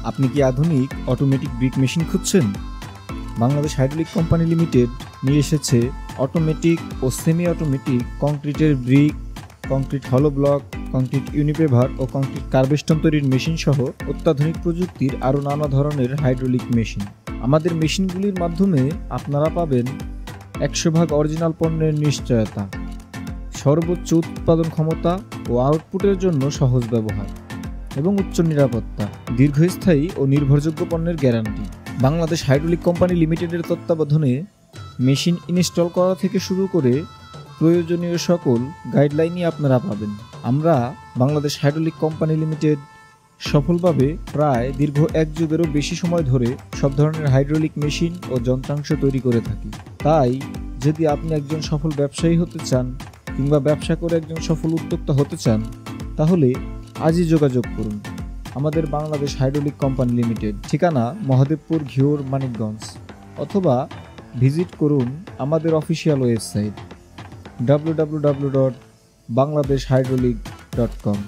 আপনি কি আধুনিক অটোমেটিক ব্রিক মেশিন খুঁজছেন? বাংলাদেশ হাইড্রোলিক কোম্পানি লিমিটেড নিয়ে এসেছে অটোমেটিক ও সেমি অটোমেটিক কংক্রিটের ব্রিক, কংক্রিট হলো ব্লক, কংক্রিট ইউনিপেভার ও কংক্রিট কার্বেস্টন তৈরির মেশিন সহ অত্যাধুনিক প্রযুক্তির আরও নানা ধরনের হাইড্রোলিক মেশিন। আমাদের মেশিনগুলির মাধ্যমে আপনারা পাবেন 100% অরিজিনাল পণ্যের নিশ্চয়তা, সর্বোচ্চ উৎপাদন ক্ষমতা ও আউটপুটের জন্য সহজ ব্যবহার এবং উচ্চ নিরাপত্তা, দীর্ঘস্থায়ী ও নির্ভরযোগ্য পণ্যের গ্যারান্টি। বাংলাদেশ হাইড্রোলিক কোম্পানি লিমিটেডের তত্ত্বাবধানে মেশিন ইনস্টল করা থেকে শুরু করে প্রয়োজনীয় সকল গাইডলাইনই আপনারা পাবেন। আমরা বাংলাদেশ হাইড্রোলিক কোম্পানি লিমিটেড সফলভাবে প্রায় দীর্ঘ 1 যুগেরও বেশি সময় ধরে সব ধরনের হাইড্রোলিক মেশিন ও যন্ত্রাংশ তৈরি করে থাকি। তাই যদি আপনি একজন সফল ব্যবসায়ী হতে চান কিংবা ব্যবসা করে একজন সফল উদ্যোক্তা হতে চান, তাহলে আজই যোগাযোগ করুন আমাদের বাংলাদেশ হাইড্রোলিক কোম্পানি লিমিটেড, ঠিকানা মহাদেবপুর, ঘিওর, মানিকগঞ্জ, অথবা ভিজিট করুন আমাদের অফিসিয়াল ওয়েবসাইট www.bangladeshhydraulic.com।